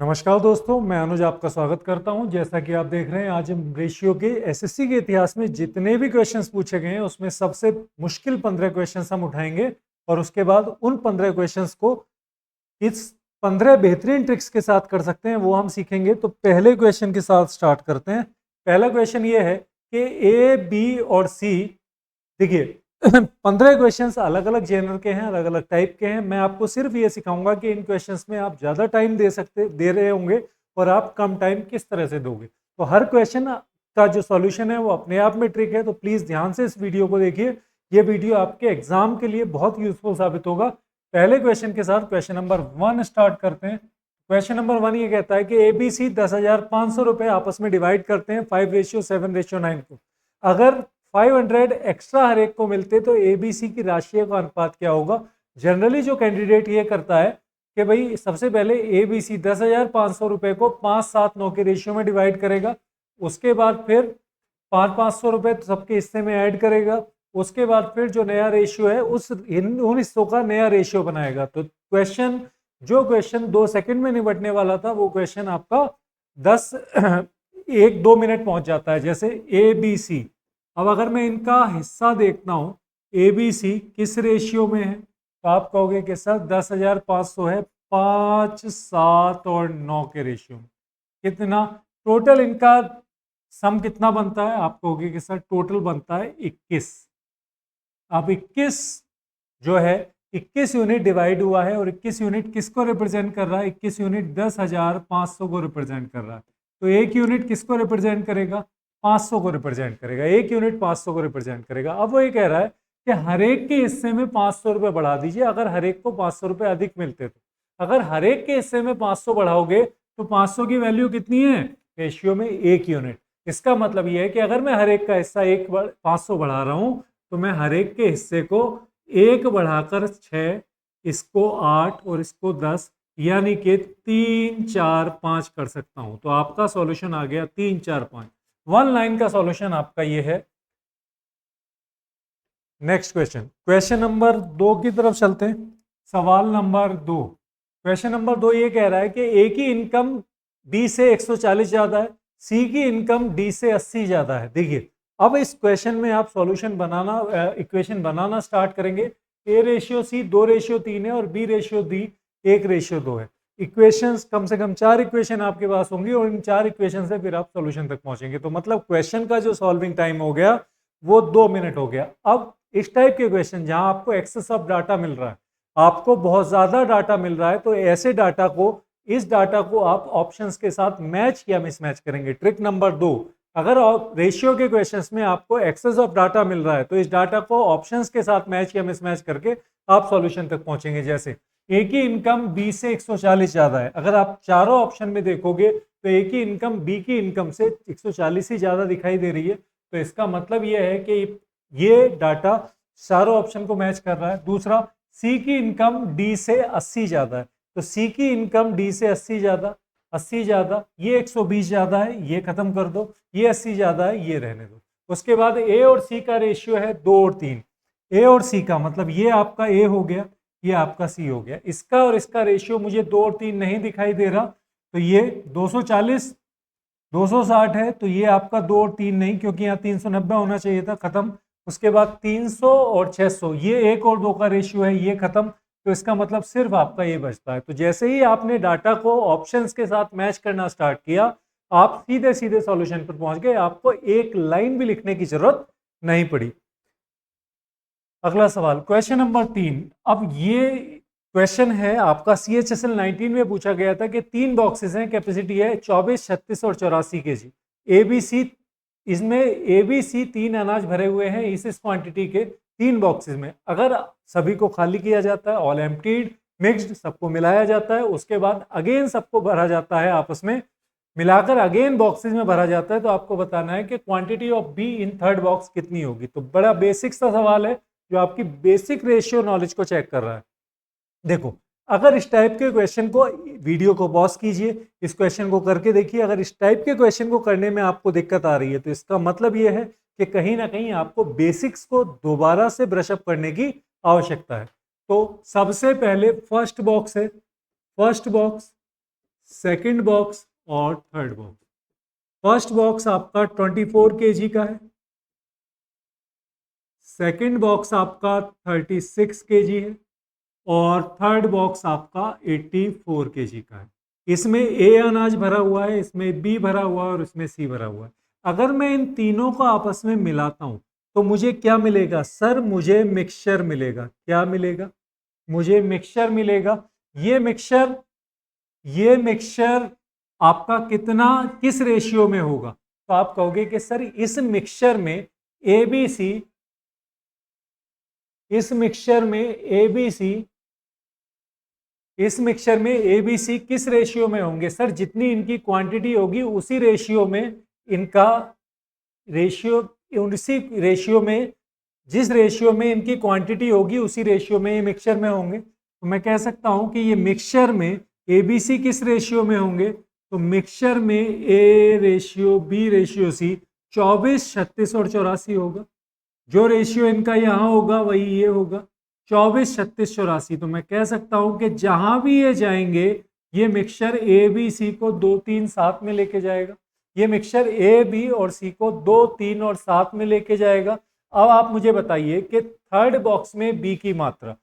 नमस्कार दोस्तों, मैं अनुज आपका स्वागत करता हूं। जैसा कि आप देख रहे हैं, आज हम रेशियो के एसएससी के इतिहास में जितने भी क्वेश्चंस पूछे गए हैं उसमें सबसे मुश्किल 15 क्वेश्चंस हम उठाएंगे और उसके बाद उन 15 क्वेश्चंस को किस 15 बेहतरीन ट्रिक्स के साथ कर सकते हैं वो हम सीखेंगे। तो पहले क्वेश्चन के साथ स्टार्ट करते हैं। पहला क्वेश्चन ये है कि ए, बी और सी, देखिए 15 क्वेश्चंस अलग अलग जेनर के हैं, अलग अलग टाइप के हैं। मैं आपको सिर्फ ये सिखाऊंगा कि इन क्वेश्चंस में आप ज़्यादा टाइम दे रहे होंगे और आप कम टाइम किस तरह से दोगे। तो हर क्वेश्चन का जो सॉल्यूशन है वो अपने आप में ट्रिक है। तो प्लीज़ ध्यान से इस वीडियो को देखिए, ये वीडियो आपके एग्जाम के लिए बहुत यूजफुल साबित होगा। पहले क्वेश्चन के साथ क्वेश्चन नंबर 1 स्टार्ट करते हैं। क्वेश्चन नंबर 1 ये कहता है कि ए बी सी 10,500 रुपये आपस में डिवाइड करते हैं 5:7:9 को। अगर 500 एक्स्ट्रा हर एक को मिलते तो एबीसी की राशियों का अनुपात क्या होगा। जनरली जो कैंडिडेट ये करता है कि भाई सबसे पहले एबीसी 10,500 रुपये को 5-7-9 के रेशियो में डिवाइड करेगा, उसके बाद फिर 500 रुपये सबके हिस्से में ऐड करेगा, उसके बाद फिर जो नया रेशियो है उन हिस्सों का नया रेशियो बनाएगा। तो क्वेश्चन 2 सेकंड में निपटने वाला था वो क्वेश्चन आपका 10 1-2 मिनट पहुंच जाता है। जैसे ए बी सी, अब अगर मैं इनका हिस्सा देखता हूं ए बी सी किस रेशियो में है, तो आप कहोगे कि सर 10,500 है 5, 7 और 9 के रेशियो में। कितना टोटल इनका सम कितना बनता है, आप कहोगे कि सर टोटल बनता है 21। अब 21 जो है 21 यूनिट डिवाइड हुआ है और 21 यूनिट किसको रिप्रेजेंट कर रहा है, 21 यूनिट 10,500 को रिप्रेजेंट कर रहा है। तो एक यूनिट किसको रिप्रेजेंट करेगा, 500 को रिप्रेजेंट करेगा। एक यूनिट 500 को रिप्रेजेंट करेगा। अब वो ये कह रहा है कि हर एक के हिस्से में 500 रुपये बढ़ा दीजिए अगर हर एक को 500 रुपये अधिक मिलते तो। अगर हर एक के हिस्से में 500 बढ़ाओगे तो 500 की वैल्यू कितनी है, रेशियो में 1 यूनिट। इसका मतलब यह है कि अगर मैं हर एक का हिस्सा 500 बढ़ा रहा हूं तो मैं हर एक के हिस्से को 1 बढ़ाकर 6, इसको 8 और इसको 10, यानी कि 3, 4, 5 कर सकता हूं। तो आपका सॉल्यूशन आ गया 3, 4, 5। 1 लाइन का सॉल्यूशन आपका ये है। नेक्स्ट क्वेश्चन नंबर 2 की तरफ चलते हैं। सवाल नंबर 2, क्वेश्चन नंबर 2 ये कह रहा है कि ए की इनकम बी से 140 ज्यादा है, सी की इनकम डी से 80 ज्यादा है। देखिए अब इस क्वेश्चन में आप सॉल्यूशन बनाना इक्वेशन बनाना स्टार्ट करेंगे। ए रेशियो सी 2:3 है और बी रेशियो डी 1:2 है। इक्वेशंस कम से कम 4 इक्वेशन आपके पास होंगी और इन 4 इक्वेशन से फिर आप सॉल्यूशन तक पहुंचेंगे। तो मतलब क्वेश्चन का जो सॉल्विंग टाइम हो गया वो 2 मिनट हो गया। अब इस टाइप के क्वेश्चन जहां आपको एक्सेस ऑफ डाटा मिल रहा है, आपको बहुत ज्यादा डाटा मिल रहा है, तो ऐसे इस डाटा को आप ऑप्शंस के साथ मैच या मिसमैच करेंगे। ट्रिक नंबर 2, अगर रेशियो के क्वेश्चंस में आपको एक्सेस ऑफ डाटा मिल रहा है तो इस डाटा को ऑप्शंस के साथ मैच या मिसमैच करके आप सॉल्यूशन तक पहुंचेंगे। जैसे ए की इनकम बी से 140 ज्यादा है, अगर आप चारों ऑप्शन में देखोगे तो ए की इनकम बी की इनकम से 140 ही ज्यादा दिखाई दे रही है। तो इसका मतलब यह है कि ये डाटा चारों ऑप्शन को मैच कर रहा है। दूसरा, सी की इनकम डी से 80 ज्यादा है, तो सी की इनकम डी से 80 ज्यादा, ये 120 ज्यादा है, ये खत्म कर दो, ये 80 ज्यादा है, ये रहने दो। उसके बाद ए और सी का रेशियो है 2 और 3। ए और सी का मतलब ये आपका ए हो गया, ये आपका सी हो गया। इसका और इसका रेशियो मुझे 2 और 3 नहीं दिखाई दे रहा, तो ये 240 260 है, तो ये आपका 2 और 3 नहीं, क्योंकि यहाँ 390 होना चाहिए था, खत्म। उसके बाद 300 और 600, ये 1 और 2 का रेशियो है, ये खत्म। तो इसका मतलब सिर्फ आपका ये बचता है। तो जैसे ही आपने डाटा को ऑप्शंस के साथ मैच करना स्टार्ट किया, आप सीधे सीधे सॉल्यूशन पर पहुंच गए, आपको एक लाइन भी लिखने की जरूरत नहीं पड़ी। अगला सवाल, क्वेश्चन नंबर 3। अब ये क्वेश्चन है आपका CHSL 19 में पूछा गया था कि 3 बॉक्सेस हैं, कैपेसिटी है 24, 36 और 84 kg। ABC, इसमें ABC 3 अनाज भरे हुए हैं इस क्वांटिटी के 3 बॉक्सेस में। अगर सभी को खाली किया जाता है, ऑल एम्प्टीड, मिक्स्ड, सबको मिलाया जाता है, उसके बाद अगेन सबको भरा जाता है, आपस में मिलाकर अगेन बॉक्सेस में भरा जाता है, तो आपको बताना है कि quantity of be in third box कितनी होगी। तो बड़ा बेसिक सा सवाल है जो आपकी बेसिक रेशियो नॉलेज को चेक कर रहा है। देखो, अगर इस टाइप के क्वेश्चन को, वीडियो को पॉज कीजिए, इस क्वेश्चन को करके देखिए। अगर इस टाइप के क्वेश्चन को करने में आपको दिक्कत आ रही है तो इसका मतलब यह है कि कहीं ना कहीं आपको बेसिक्स को दोबारा से ब्रशअप करने की आवश्यकता है। तो सबसे पहले फर्स्ट बॉक्स है, फर्स्ट बॉक्स सेकंड बॉक्स और थर्ड बॉक्स। फर्स्ट बॉक्स आपका 24 kg का है, सेकंड बॉक्स आपका 36 kg है और थर्ड बॉक्स आपका 84 kg का है। इसमें ए अनाज भरा हुआ है, इसमें बी भरा हुआ है और इसमें सी भरा हुआ है। अगर मैं इन तीनों को आपस में मिलाता हूं तो मुझे क्या मिलेगा सर? मुझे मिक्सचर मिलेगा। क्या मिलेगा? मुझे मिक्सचर मिलेगा। ये मिक्सचर आपका कितना, किस रेशियो में होगा? तो आप कहोगे कि सर इस मिक्सचर में ए बी सी, इस मिक्सचर में ए बी सी, इस मिक्सचर में ए बी सी किस रेशियो में होंगे? सर जितनी इनकी क्वांटिटी होगी उसी रेशियो में इनका रेशियो, उसी रेशियो में, जिस रेशियो में इनकी क्वांटिटी होगी उसी रेशियो में ये मिक्सचर में होंगे। तो मैं कह सकता हूं कि ये मिक्सचर में ए बी सी किस रेशियो में होंगे? तो मिक्सचर में A ratio B ratio C 24, 36 और 84 होगा। जो रेशियो इनका यहाँ होगा वही ये होगा, 24, 36, 84। तो मैं कह सकता हूं कि जहां भी ये जाएंगे ये मिक्सचर ए बी सी को 2, 3 साथ में लेके जाएगा। ये मिक्सचर ए बी और सी को 2, 3 और साथ में लेके जाएगा। अब आप मुझे बताइए कि थर्ड बॉक्स में बी की मात्रा,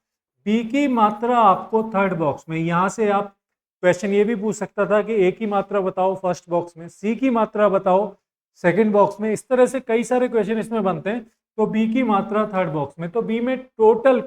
बी की मात्रा आपको थर्ड बॉक्स में, यहां से आप क्वेश्चन ये भी पूछ सकता था कि ए की मात्रा बताओ फर्स्ट बॉक्स में, सी की मात्रा बताओ सेकंड बॉक्स में। इस तरह से कई सारे क्वेश्चन इसमें बनते हैं। तो बी की मात्रा थर्ड बॉक्स में, तो बी में टोटल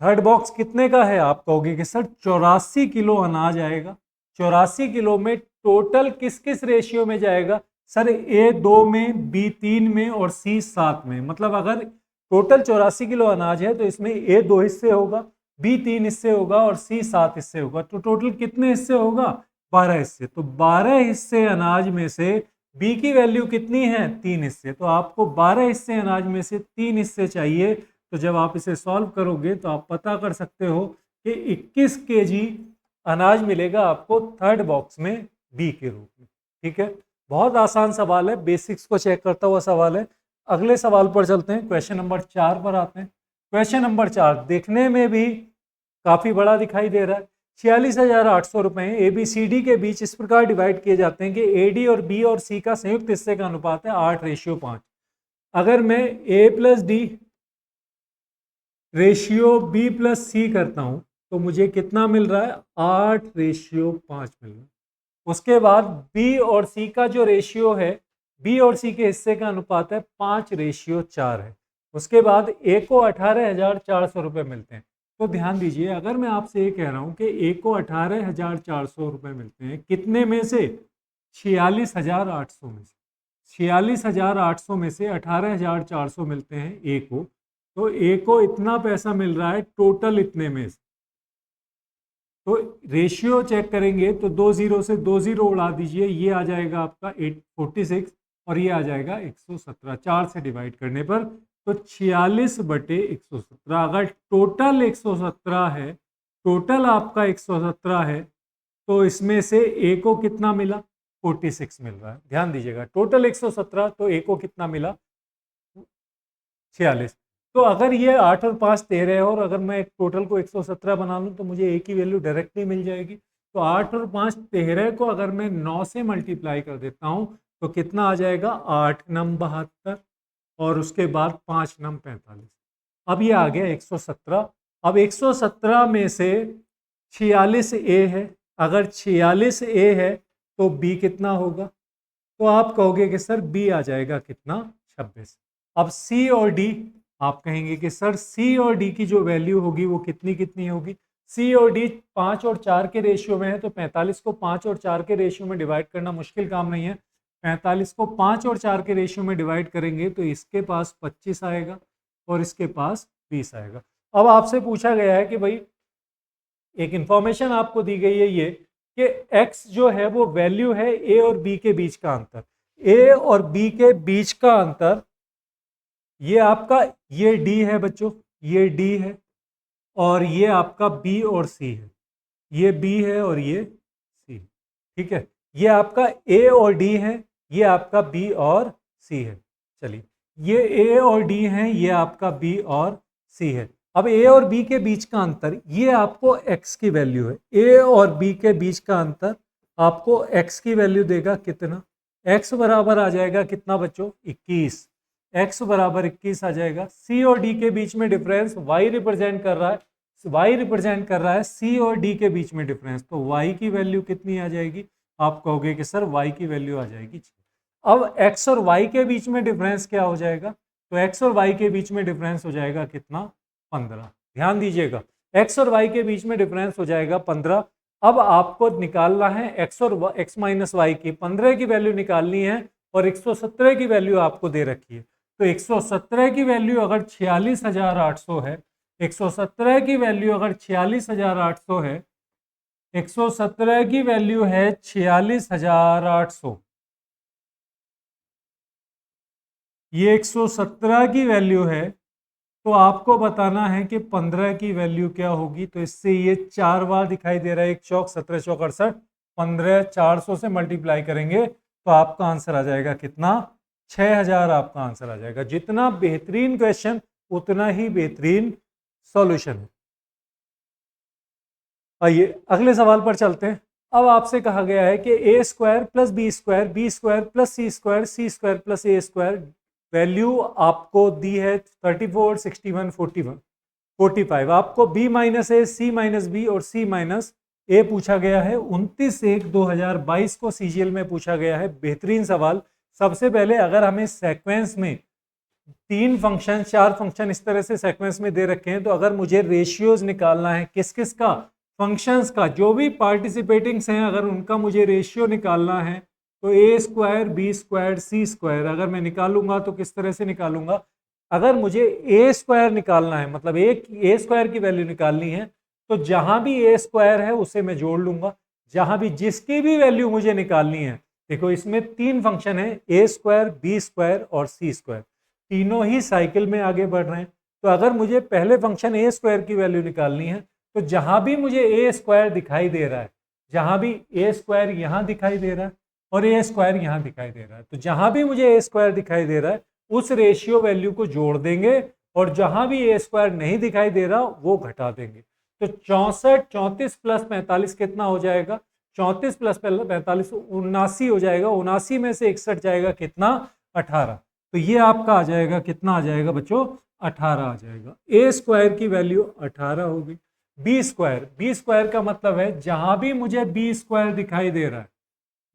थर्ड बॉक्स कितने का है? आप कहोगे कि सर 84 किलो अनाज आएगा। 84 किलो में टोटल किस किस रेशियो में जाएगा? सर ए 2 में, बी 3 में और सी 7 में। मतलब अगर टोटल 84 किलो अनाज है तो इसमें ए 2 हिस्से होगा, बी 3 हिस्से होगा और सी 7 हिस्से होगा। तो टोटल कितने हिस्से होगा? 12 हिस्से। तो 12 हिस्से अनाज में से बी की वैल्यू कितनी है? 3 हिस्से। तो आपको 12 हिस्से अनाज में से 3 हिस्से चाहिए। तो जब आप इसे सॉल्व करोगे तो आप पता कर सकते हो कि 21 kg अनाज मिलेगा आपको थर्ड बॉक्स में बी के रूप में। ठीक है, बहुत आसान सवाल है, बेसिक्स को चेक करता हुआ सवाल है। अगले सवाल पर चलते हैं, क्वेश्चन नंबर 4 पर आते हैं। क्वेश्चन नंबर 4 देखने में भी काफी बड़ा दिखाई दे रहा है। 46,800 रुपए ए बी सी डी के बीच इस प्रकार डिवाइड किए जाते हैं कि ए डी और बी और सी का संयुक्त हिस्से का अनुपात है 8:5। अगर मैं a plus d ratio b plus c करता हूं तो मुझे कितना मिल रहा है? 8:5 मिल रहा है। उसके बाद बी और सी का जो रेशियो है, बी और सी के हिस्से का अनुपात है 5:4 है। उसके बाद ए को 18,400 रुपये मिलते हैं। तो ध्यान दीजिए, अगर मैं आपसे ये कह रहा हूं कि ए को 18,400 रुपये मिलते हैं, कितने में से? 46,800 में से। 46,800 में से 18,400 मिलते हैं ए को, तो ए को इतना पैसा मिल रहा है टोटल इतने में से। तो रेशियो चेक करेंगे तो 2 जीरो से 2 जीरो उड़ा दीजिए, ये आ जाएगा आपका 846 और ये आ जाएगा 117। 4 से डिवाइड करने पर तो 46/117। अगर टोटल 117 है, टोटल आपका 117 है, तो इसमें से ए को कितना मिला? 46 मिल रहा है। ध्यान दीजिएगा, टोटल 117 तो ए को कितना मिला? 46। तो अगर ये 8 और 5 13 है और अगर मैं टोटल को 117 बना लूँ तो मुझे ए की वैल्यू डायरेक्टली मिल जाएगी। तो 8 और 5 13 को अगर मैं 9 से मल्टीप्लाई कर देता हूँ तो कितना आ जाएगा? 8 नम 72 और उसके बाद 5 नम 45। अब ये आ गया 117। अब 117 में से 46 ए है। अगर 46 ए है तो बी कितना होगा? तो आप कहोगे कि सर बी आ जाएगा कितना? 26। अब सी और डी, आप कहेंगे कि सर सी और डी की जो वैल्यू होगी वो कितनी कितनी होगी? सी और डी 5 और 4 के रेशियो में है, तो 45 को 5 और 4 के रेशियो में डिवाइड करना मुश्किल काम नहीं है। 45 को 5 और 4 के रेशियो में डिवाइड करेंगे तो इसके पास 25 आएगा और इसके पास 20 आएगा। अब आपसे पूछा गया है कि भाई, एक इंफॉर्मेशन आपको दी गई है ये कि x जो है वो वैल्यू है a और b के बीच का अंतर। a और b के बीच का अंतर ये आपका, ये d है बच्चों, ये d है और ये आपका b और c है। ये b है और ये c। ठीक है, ये आपका a और d है, ये आपका b और c है। चलिए, ये a और d है, ये आपका b और c है। अब ए और बी के बीच का अंतर, ये आपको एक्स की वैल्यू है। ए और बी के बीच का अंतर आपको एक्स की वैल्यू देगा कितना? एक्स बराबर आ जाएगा कितना बच्चों? 21। एक्स बराबर 21 आ जाएगा। सी और डी के बीच में डिफरेंस वाई रिप्रेजेंट कर रहा है, वाई रिप्रेजेंट कर रहा है सी और डी के बीच में डिफरेंस, तो वाई की वैल्यू कितनी आ जाएगी? आप कहोगे कि सर वाई की वैल्यू आ जाएगी। अब एक्स और वाई के बीच में डिफरेंस क्या हो जाएगा? तो एक्स और वाई के बीच में डिफरेंस हो जाएगा कितना? 15। ध्यान दीजिएगा, एक्स और वाई के बीच में डिफरेंस हो जाएगा 15। अब आपको निकालना है एक्स और एक्स माइनस वाई की 15 की वैल्यू निकालनी है, और 117 की वैल्यू आपको दे रखी है। तो 117 की वैल्यू अगर 46,800 है, 117 की वैल्यू अगर 46,800 है, 117 की वैल्यू है 46,800, ये 117 की वैल्यू है, तो आपको बताना है कि 15 की वैल्यू क्या होगी। तो इससे ये 4 बार दिखाई दे रहा है, 1 चौक 17 चौक 68, 15 400 से मल्टीप्लाई करेंगे तो आपका आंसर आ जाएगा कितना? 6000 आपका आंसर आ जाएगा। जितना बेहतरीन क्वेश्चन उतना ही बेहतरीन सॉल्यूशन है। आइए अगले सवाल पर चलते हैं। अब आपसे कहा गया है कि a square plus b square, b square plus c square, c square plus a square, value आपको दी है 34, 61, 41, 45। आपको b minus a, c minus b और सी माइनस ए पूछा गया है। 29/1/2022 को सीजीएल में पूछा गया है। बेहतरीन सवाल। सबसे पहले अगर हमें सेक्वेंस में 3 फंक्शन 4 फंक्शन इस तरह से सेक्वेंस में दे रखे हैं, तो अगर मुझे रेशियोज निकालना है किस किस का? फंक्शंस का, जो भी पार्टिसिपेटिंग्स हैं अगर उनका मुझे रेशियो निकालना है, तो ए square b square c square अगर मैं निकालूंगा तो किस तरह से निकालूंगा? अगर मुझे ए स्क्वायर निकालना है, मतलब ए स्क्वायर की वैल्यू निकालनी है, तो जहां भी ए स्क्वायर है उसे मैं जोड़ लूंगा। जहां भी जिसकी भी वैल्यू मुझे निकालनी है, देखो इसमें 3 फंक्शन है, ए स्क्वायर बी स्क्वायर और सी स्क्वायर, तीनों ही साइकिल में आगे बढ़ रहे हैं। तो अगर मुझे पहले फंक्शन ए स्क्वायर की वैल्यू निकालनी है, तो जहां भी मुझे ए स्क्वायर दिखाई दे रहा है, जहां भी ए स्क्वायर यहां दिखाई दे रहा है और ए स्क्वायर यहां दिखाई दे रहा है, तो जहां भी मुझे ए स्क्वायर दिखाई दे रहा है उस रेशियो वैल्यू को जोड़ देंगे, और जहां भी ए स्क्वायर नहीं दिखाई दे रहा वो घटा देंगे। तो 34 प्लस 45 कितना हो जाएगा? 34 प्लस 45 79 हो जाएगा। 79 में से 61 जाएगा कितना? 18। तो ये आपका आ जाएगा कितना? आ जाएगा बच्चों 18 आ जाएगा। ए स्क्वायर की वैल्यू 18 होगी। बी स्क्वायर का मतलब है जहां भी मुझे बी स्क्वायर दिखाई दे रहा है,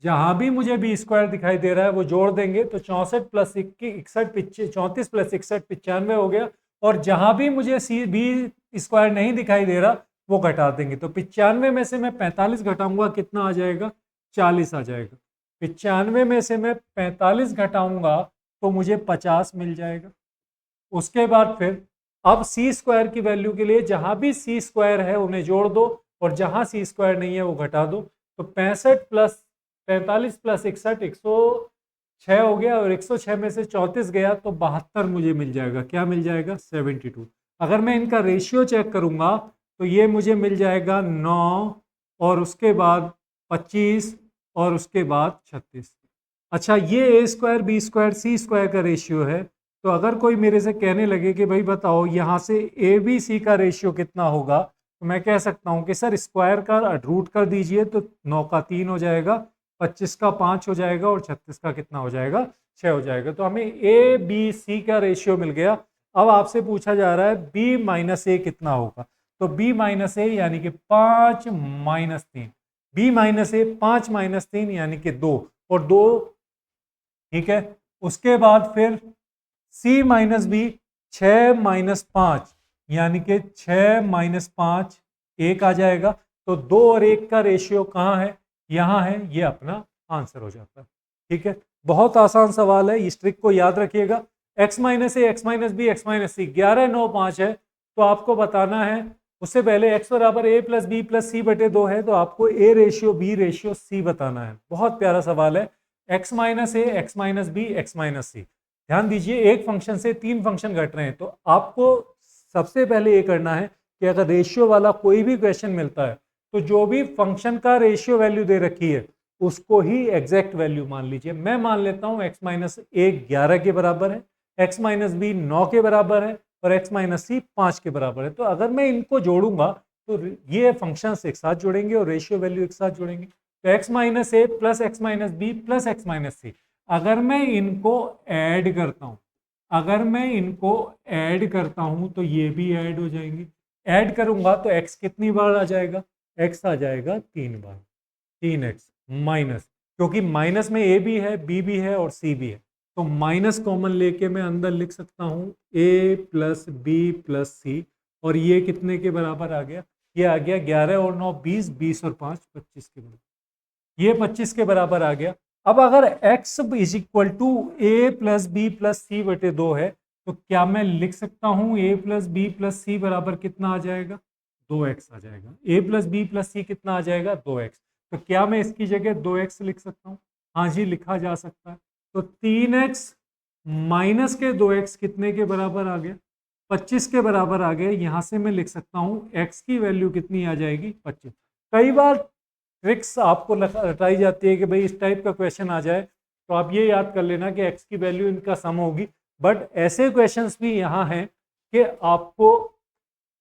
जहां भी मुझे बी स्क्वायर दिखाई दे रहा है वो जोड़ देंगे, तो 64 प्लस 61 34 प्लस 61 95 हो गया। और जहां भी मुझे सी बी स्क्वायर नहीं दिखाई दे रहा वो घटा देंगे। तो 95 में से मैं 45 घटाऊंगा, कितना आ जाएगा? 40 आ जाएगा। 95 में से मैं 45 घटाऊंगा तो मुझे 50 मिल जाएगा। उसके बाद फिर अब सी स्क्वायर की वैल्यू के लिए जहां भी सी स्क्वायर है उन्हें जोड़ दो, और जहां सी स्क्वायर नहीं है वो घटा दो। तो 65 प्लस 45 प्लस 61 106 हो गया, और 106 में से 34 गया तो 72 मुझे मिल जाएगा। क्या मिल जाएगा? 72। अगर मैं इनका रेशियो चेक करूंगा तो ये मुझे मिल जाएगा 9 और उसके बाद 25 और उसके बाद 36। अच्छा, ये ए square b square c square का रेशियो है। तो अगर कोई मेरे से कहने लगे कि भाई बताओ यहाँ से ए बी सी का रेशियो कितना होगा, तो मैं कह सकता हूँ कि सर स्क्वायर का रूट कर दीजिए, तो 9 का 3 हो जाएगा, 25 का 5 हो जाएगा और 36 का कितना हो जाएगा? 6 हो जाएगा। तो हमें ए बी सी का रेशियो मिल गया। अब आपसे पूछा जा रहा है बी माइनस ए कितना होगा। तो बी माइनस ए यानी कि 5 माइनस 3, बी माइनस ए 5 माइनस 3 यानी कि 2 और 2, ठीक है। उसके बाद फिर सी माइनस बी 6 माइनस 5 यानी कि 6 माइनस 5 1 आ जाएगा। तो 2 और 1 का रेशियो कहाँ है? यहाँ है। ये अपना आंसर हो जाता है। ठीक है, बहुत आसान सवाल है, इस ट्रिक को याद रखिएगा। x minus a x minus b x minus c 11 9 5 है, तो आपको बताना है। उससे पहले x बराबर a plus b plus c बटे 2 है, तो आपको a ratio b ratio c बताना है। बहुत प्यारा सवाल है। x minus a x minus b x minus c, ध्यान दीजिए एक फंक्शन से 3 फंक्शन घट रहे हैं, तो आपको सबसे पहले ये करना है कि अगर रेशियो वाला कोई भी क्वेश्चन मिलता है तो जो भी फंक्शन का रेशियो वैल्यू दे रखी है उसको ही एग्जैक्ट वैल्यू मान लीजिए। मैं मान लेता हूं x माइनस ए 11 के बराबर है, x माइनस बी 9 के बराबर है, और x माइनस सी 5 के बराबर है। तो अगर मैं इनको जोड़ूंगा तो ये फंक्शंस एक साथ जुड़ेंगे और रेशियो वैल्यू एक साथ जुड़ेंगे। तो x minus a plus x minus b plus x minus c, अगर मैं इनको ऐड करता हूं, अगर मैं इनको ऐड करता हूं तो ये भी ऐड हो जाएंगे। ऐड करूंगा तो x कितनी बार आ जाएगा, x आ जाएगा 3 बार, 3x माइनस, क्योंकि माइनस में a भी है, b भी है और c भी है, तो माइनस कॉमन लेके मैं अंदर लिख सकता हूं a प्लस बी प्लस सी, और ये कितने के बराबर आ गया, ये आ गया 11 और 9 20, 20 और 5 25 के बराबर, ये 25 के बराबर आ गया। अब अगर x is equal to a plus b plus c बटे 2 है, तो क्या मैं लिख सकता हूं a प्लस बी प्लस सी बराबर कितना आ जाएगा, 2x आ जाएगा। a प्लस बी प्लस सी कितना आ जाएगा, 2x। तो क्या मैं इसकी जगह 2x लिख सकता हूँ, हाँ जी लिखा जा सकता है। तो 3x माइनस के 2x कितने के बराबर आ गया, 25 के बराबर आ गया। यहां से मैं लिख सकता हूं x की वैल्यू कितनी आ जाएगी, 25। कई बार ट्रिक्स आपको बताई जाती है कि भाई इस टाइप का क्वेश्चन आ जाए तो आप ये याद कर लेना कि x की वैल्यू इनका सम होगी, बट ऐसे क्वेश्चंस भी यहाँ हैं कि आपको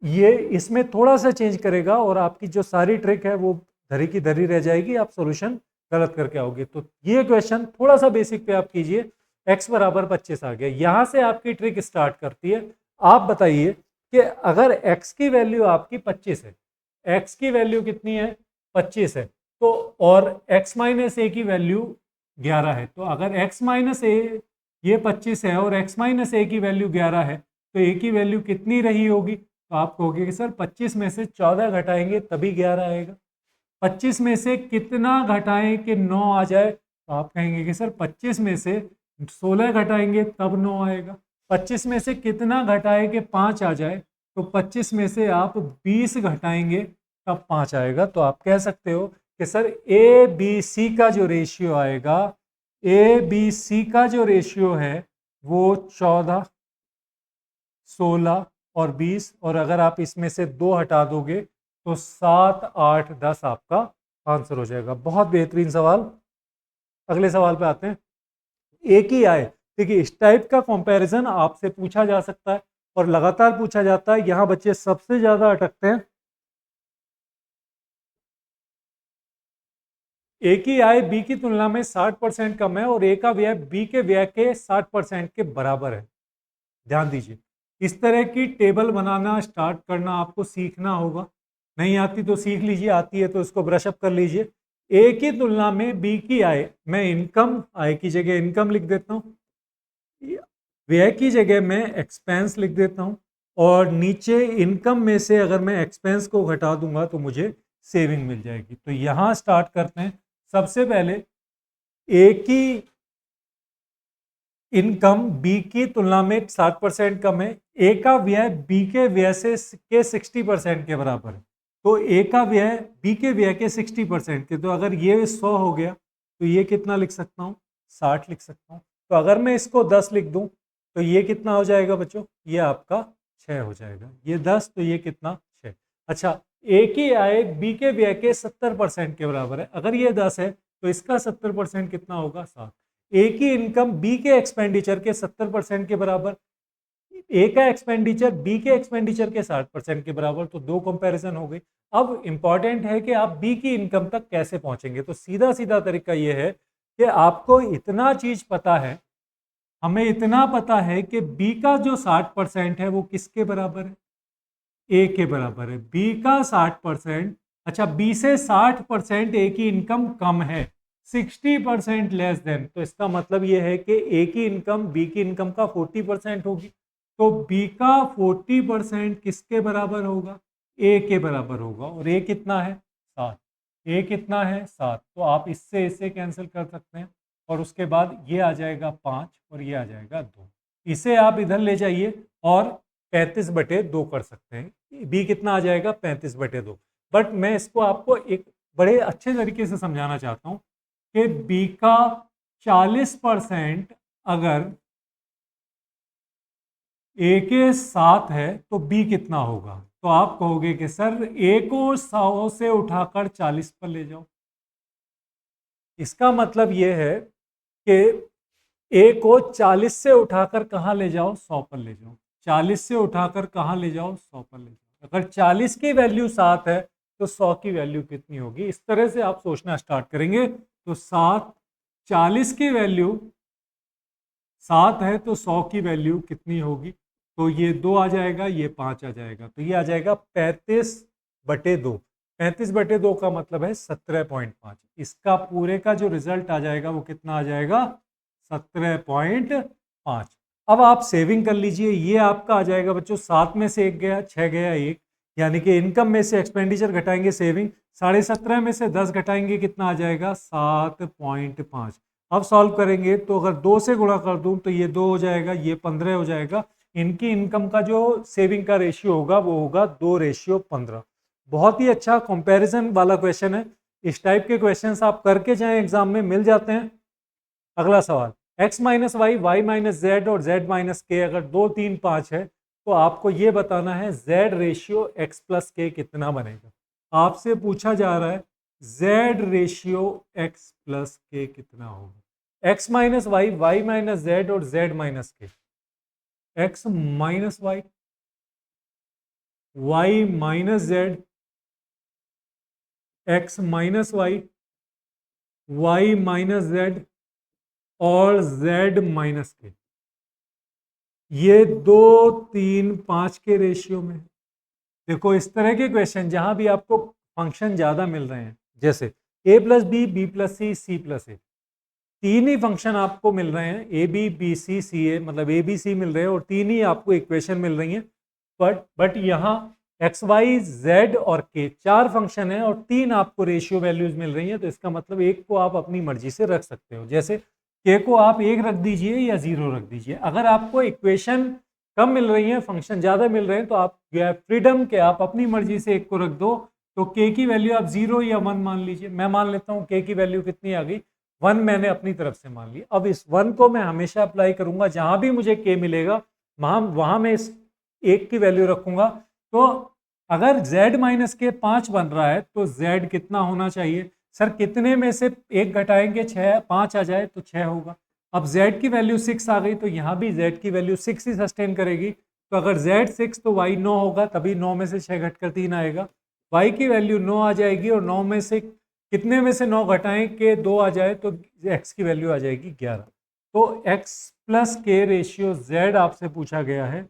ये इसमें थोड़ा सा चेंज करेगा और आपकी जो सारी ट्रिक है वो धरी की धरी रह जाएगी, आप सॉल्यूशन गलत करके आओगे। तो ये क्वेश्चन थोड़ा सा बेसिक पे आप कीजिए, x बराबर 25 आ गया, यहाँ से आपकी ट्रिक स्टार्ट करती है। आप बताइए कि अगर x की वैल्यू आपकी 25 है, x की वैल्यू कितनी है 25 है, तो और x माइनस ए की वैल्यू 11 है, तो अगर x माइनस ए ये 25 है और x माइनस ए की वैल्यू 11 है, तो a की वैल्यू कितनी रही होगी, तो आप कहोगे कि सर 25 में से 14 घटाएंगे तभी 11 आएगा। 25 में से कितना घटाएं कि 9 आ जाए, तो आप कहेंगे कि सर 25 में से 16 घटाएंगे तब 9 आएगा। 25 में से कितना घटाए कि 5 आ जाए, तो 25 में से आप 20 घटाएंगे तब 5 आएगा। तो आप कह सकते हो कि सर ए बी सी का जो रेशियो आएगा, ए बी सी का जो रेशियो है वो 14, 16 और 20, और अगर आप इसमें से 2 हटा दोगे तो 7, 8, 10 आपका आंसर हो जाएगा। बहुत बेहतरीन सवाल। अगले सवाल पे आते हैं। एक ही आए, देखिए इस टाइप का कंपैरिजन आपसे पूछा जा सकता है और लगातार पूछा जाता है, यहां बच्चे सबसे ज्यादा अटकते हैं। ए की आय बी की तुलना में 60% कम है और ए का व्यय बी के व्यय के 60% के बराबर है। ध्यान दीजिए, इस तरह की टेबल बनाना स्टार्ट करना आपको सीखना होगा। नहीं आती तो सीख लीजिए, आती है तो इसको ब्रश अप कर लीजिए। ए की तुलना में बी की आय, मैं इनकम, आय की जगह इनकम लिख देता हूँ, व्यय की जगह मैं एक्सपेंस लिख देता हूँ, और नीचे इनकम में से अगर मैं एक्सपेंस को घटा दूंगा तो मुझे सेविंग मिल जाएगी। तो यहाँ स्टार्ट करते हैं। सबसे पहले ए की इनकम बी की तुलना में 60% कम है, ए का व्यय बी के व्यय से के 60% के बराबर है। तो ए का व्यय बी के व्यय के 60% के, तो अगर ये 100 हो गया तो ये कितना लिख सकता हूँ, 60 लिख सकता हूँ। तो अगर मैं इसको 10 लिख दूं तो ये कितना हो जाएगा बच्चों, ये आपका 6 हो जाएगा। ये 10 तो ये कितना 6। अच्छा, ए की आय बी के व्यय के 70% के बराबर है, अगर ये 10 है तो इसका 70% कितना होगा, 7। ए की इनकम बी के एक्सपेंडिचर के 70% के बराबर, ए का एक्सपेंडिचर बी के एक्सपेंडिचर के 60% के बराबर, तो दो कंपैरिजन हो गई। अब इंपॉर्टेंट है कि आप बी की इनकम तक कैसे पहुंचेंगे। तो सीधा सीधा तरीका यह है कि आपको इतना चीज पता है, हमें इतना पता है कि बी का जो 60% है वो किसके बराबर है, ए के बराबर है। बी का 60%, अच्छा बी से 60% ए की इनकम कम है, 60% लेस देन, तो इसका मतलब यह है कि ए की इनकम बी की इनकम का 40% होगी। तो बी का 40% किसके बराबर होगा, ए के बराबर होगा। और ए कितना है, 7। ए कितना है, 7। तो आप इससे इसे कैंसिल कर सकते हैं और उसके बाद ये आ जाएगा 5 और ये आ जाएगा 2। इसे आप इधर ले जाइए और 35/2 कर सकते हैं। बी कितना आ जाएगा, 35/2। बट मैं इसको आपको एक बड़े अच्छे तरीके से समझाना चाहता हूं कि बी का 40% अगर ए के 7 है तो बी कितना होगा। तो आप कहोगे कि सर ए को 100 से उठाकर 40 पर ले जाओ। इसका मतलब यह है कि ए को 40 से उठाकर कहाँ ले जाओ, 100 पर ले जाओ। 40 से उठाकर कहाँ ले जाओ, 100 पर ले जाओ। अगर 40 की वैल्यू 7 है तो 100 की वैल्यू कितनी होगी, इस तरह से आप सोचना स्टार्ट करेंगे। तो 7, 40 की वैल्यू 7 है तो 100 की वैल्यू कितनी होगी, तो ये 2 आ जाएगा, ये 5 आ जाएगा, तो ये आ जाएगा 35/2। 35/2 का मतलब है 17.5। इसका पूरे का जो रिजल्ट आ जाएगा वो कितना आ जाएगा, 17.5। अब आप सेविंग कर लीजिए, ये आपका आ जाएगा बच्चों, 7 में से 1 गया, 6 गया 1, यानी कि इनकम में से एक्सपेंडिचर घटाएंगे सेविंग, 17.5 में से 10 घटाएंगे कितना आ जाएगा, 7.5। अब सॉल्व करेंगे तो अगर 2 से गुणा कर दूं तो ये 2 हो जाएगा, ये 15 हो जाएगा। इनकी इनकम का जो सेविंग का रेशियो होगा वो होगा 2:15। बहुत ही अच्छा कंपैरिजन वाला क्वेश्चन है। इस टाइप के क्वेश्चंस आप करके जाएं, एग्जाम में मिल जाते हैं। अगला सवाल, x minus Y, Y minus Z और z माइनस के अगर 2, 3, 5 है तो आपको ये बताना है z रेशियो x प्लस के कितना बनेगा। आपसे पूछा जा रहा है z रेशियो x प्लस के कितना होगा। x minus Y, Y minus Z और z माइनस के। x minus Y, Y minus Z, x minus Y, Y minus Z और z माइनस के। ये 2, 3, 5 के रेशियो में। देखो इस तरह के क्वेश्चन जहां भी आपको फंक्शन ज्यादा मिल रहे हैं, जैसे a plus b, b plus c, c plus a, तीन ही फंक्शन आपको मिल रहे हैं, ए बी, बी सी, सी ए, मतलब ए बी सी मिल रहे हैं और तीन ही आपको इक्वेशन मिल रही हैं। बट यहाँ एक्स वाई जेड और के 4 फंक्शन है और 3 आपको रेशियो वैल्यूज मिल रही हैं, तो इसका मतलब एक को आप अपनी मर्जी से रख सकते हो। जैसे के को आप 1 रख दीजिए या 0 रख दीजिए। अगर आपको इक्वेशन कम मिल रही है, फंक्शन ज्यादा मिल रहे हैं, तो आप फ्रीडम के आप अपनी मर्जी से एक को रख दो। तो के की वैल्यू आप 0 या 1 मान लीजिए। मैं मान लेता हूँ के की वैल्यू कितनी आ गई, 1 मैंने अपनी तरफ से मान ली। अब इस 1 को मैं हमेशा अप्लाई करूंगा, जहां भी मुझे के मिलेगा वहां मैं इस 1 की वैल्यू रखूंगा। तो अगर z माइनस के 5 बन रहा है तो z कितना होना चाहिए, सर कितने में से 1 घटाएंगे, 6, 5 आ जाए तो 6 होगा। अब z की वैल्यू 6 आ गई तो यहाँ भी z की वैल्यू 6 ही सस्टेन करेगी। तो अगर z 6 तो y 9 होगा, तभी 9 में से 6 घटकर 3 आएगा। y की वैल्यू 9 आ जाएगी और 9 में से कितने में से 9 घटाएं के 2 आ जाए तो x की वैल्यू आ जाएगी 11। तो x प्लस के रेशियो z आपसे पूछा गया है,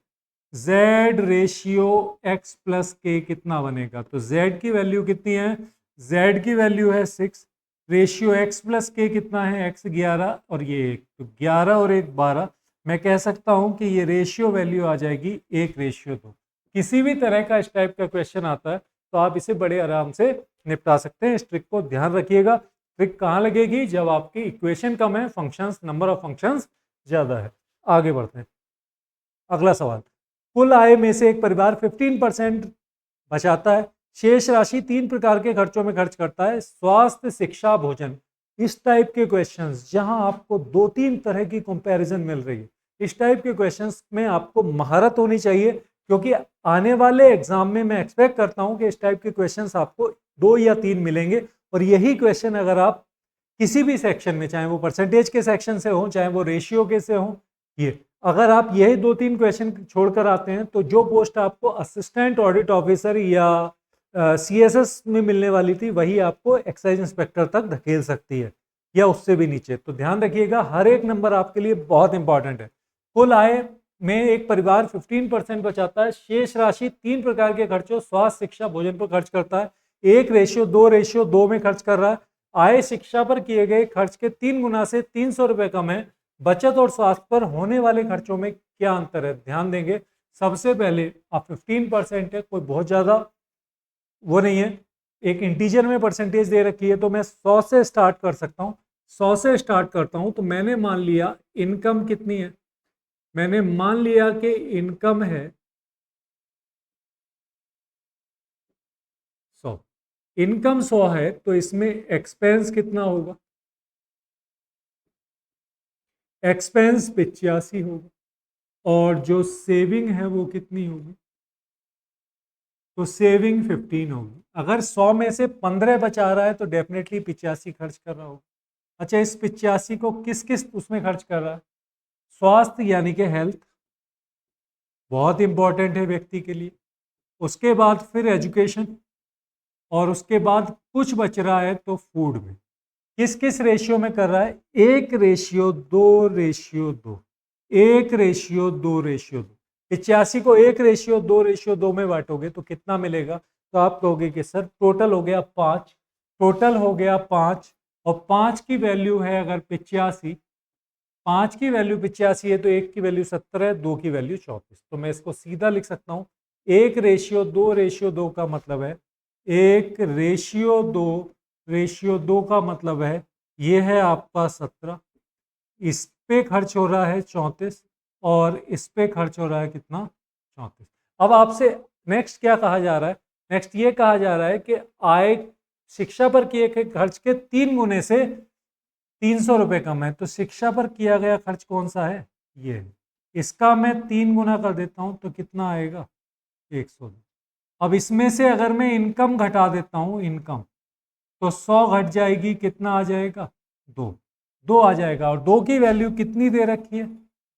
z रेशियो x प्लस के कितना बनेगा। तो z की वैल्यू कितनी है, z की वैल्यू है 6, रेशियो x प्लस के कितना है, x 11 और ये 1, तो 11 और 1 12। मैं कह सकता हूं कि ये रेशियो वैल्यू आ जाएगी 1:2। किसी भी तरह का इस टाइप का क्वेश्चन आता है तो आप इसे बड़े आराम से निपटा सकते हैं। इस ट्रिक को ध्यान रखिएगा। ट्रिक कहाँ लगेगी, जब आपकी इक्वेशन कम है, फंक्शंस, नंबर ऑफ फंक्शंस ज्यादा है। आगे बढ़ते हैं। अगला सवाल, कुल आय में से एक परिवार 15% बचाता है, शेष राशि 3 प्रकार के खर्चों में खर्च करता है, स्वास्थ्य, शिक्षा, भोजन। इस टाइप के क्वेश्चंस जहां आपको 2-3 तरह की कंपैरिजन मिल रही है, इस टाइप के क्वेश्चंस में आपको महारत होनी चाहिए, क्योंकि आने वाले एग्जाम में मैं एक्सपेक्ट करता हूं कि इस टाइप के क्वेश्चंस आपको 2 या 3 मिलेंगे। और यही क्वेश्चन अगर आप किसी भी सेक्शन में, चाहे वो परसेंटेज के सेक्शन से हो, चाहे वो रेशियो के से हो, ये अगर आप यही 2-3 क्वेश्चन छोड़कर आते हैं तो जो पोस्ट आपको असिस्टेंट ऑडिट ऑफिसर या सीएसएस में मिलने वाली थी वही आपको एक्साइज इंस्पेक्टर तक धकेल सकती है या उससे भी नीचे। तो ध्यान रखिएगा, हर एक नंबर आपके लिए बहुत इंपॉर्टेंट है। कुल आय में एक परिवार 15% बचाता है, शेष राशि 3 प्रकार के खर्चों, स्वास्थ्य, शिक्षा, भोजन पर खर्च करता है, 1:2 में खर्च कर रहा है। आय शिक्षा पर किए गए खर्च के 3 गुना से 300 रुपए कम है। बचत और स्वास्थ्य पर होने वाले खर्चों में क्या अंतर है, ध्यान देंगे। सबसे पहले आप 15% है, कोई बहुत ज्यादा वो नहीं है, एक इंटीजर में परसेंटेज दे रखी है, तो मैं 100 से स्टार्ट कर सकता हूं। 100 से स्टार्ट करता हूं तो मैंने मान लिया इनकम कितनी है, मैंने मान लिया कि इनकम है 100। इनकम 100 है तो इसमें एक्सपेंस कितना होगा, एक्सपेंस 85 होगा। और जो सेविंग है वो कितनी होगी, तो सेविंग 15 होगी। अगर 100 में से 15 बचा रहा है तो डेफिनेटली 85 खर्च कर रहा होगा। अच्छा, इस 85 को किस किस उसमें खर्च कर रहा है, स्वास्थ्य यानी कि हेल्थ, बहुत इंपॉर्टेंट है व्यक्ति के लिए। उसके बाद फिर एजुकेशन, और उसके बाद कुछ बच रहा है तो फूड में। किस किस रेशियो में कर रहा है? 1:2:2, 1:2:2। 85 को 1:2:2 में बांटोगे तो कितना मिलेगा? तो आप कहोगे कि सर टोटल हो गया 5, टोटल हो गया 5, और 5 की वैल्यू है अगर 85, 5 की वैल्यू 85 है तो 1 की वैल्यू 70 है, 2 की वैल्यू 34। तो मैं इसको सीधा लिख सकता हूँ 1:2:2 का मतलब है 1:2:2 का मतलब है ये है आपका 17, इस पे खर्च हो रहा है 34, और इस पे खर्च हो रहा है कितना? 34। अब आपसे नेक्स्ट क्या कहा जा रहा है? नेक्स्ट ये कहा जा रहा है कि आय शिक्षा पर किए गए खर्च के 3 गुने से 300 रुपये कम है। तो शिक्षा पर किया गया खर्च कौन सा है? ये है। इसका मैं 3 गुना कर देता हूं तो कितना आएगा? 102। अब इसमें से अगर मैं इनकम घटा देता हूं, इनकम, तो 100 घट जाएगी, कितना आ जाएगा? 2। 2 आ जाएगा, और 2 की वैल्यू कितनी दे रखी है?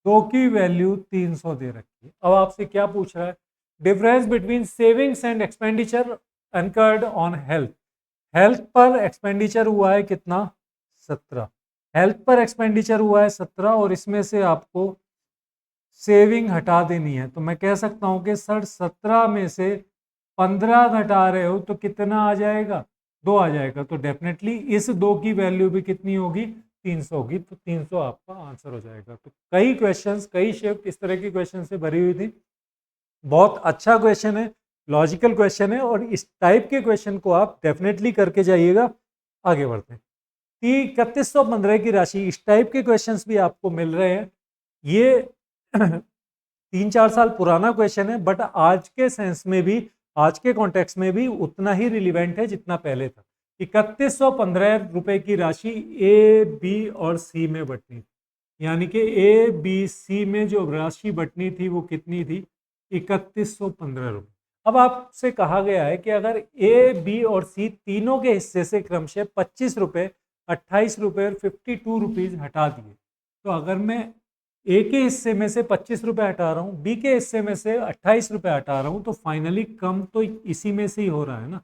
2 की वैल्यू 300 दे रखी है। अब आपसे क्या पूछ रहा है? Difference between savings and expenditure incurred on health. Health पर एक्सपेंडिचर हुआ है कितना? 17। हेल्थ पर एक्सपेंडिचर हुआ है 17, और इसमें से आपको सेविंग हटा देनी है। तो मैं कह सकता हूं कि सर 17 में से 15 घटा रहे हो तो कितना आ जाएगा? 2 आ जाएगा। तो डेफिनेटली इस 2 की वैल्यू भी कितनी होगी? 300 होगी। तो 300 आपका आंसर हो जाएगा। तो कई क्वेश्चंस, कई शिफ्ट इस तरह की क्वेश्चन से भरी हुई थी। बहुत अच्छा क्वेश्चन है, लॉजिकल क्वेश्चन है, और इस टाइप के क्वेश्चन को आप डेफिनेटली करके जाइएगा। आगे बढ़ते हैं। 3115 की राशि, इस टाइप के क्वेश्चंस भी आपको मिल रहे हैं। ये 3-4 साल पुराना क्वेश्चन है, बट आज के सेंस में भी, आज के कॉन्टेक्स्ट में भी उतना ही रिलीवेंट है जितना पहले था। 3115 रुपए की राशि ए, बी और सी में बटनी थी। यानी कि ए, बी, सी में जो राशि बटनी थी वो कितनी थी? 3115 रुपये। अब आपसे कहा गया है कि अगर ए, बी और सी तीनों के हिस्से से क्रमशः 25 रुपये, 28 रुपये और 52 रुपीज हटा दिए, तो अगर मैं ए के हिस्से में से 25 रुपये हटा रहा हूँ, बी के हिस्से में से 28 रुपये हटा रहा हूँ, तो फाइनली कम तो इसी में से ही हो रहा है ना।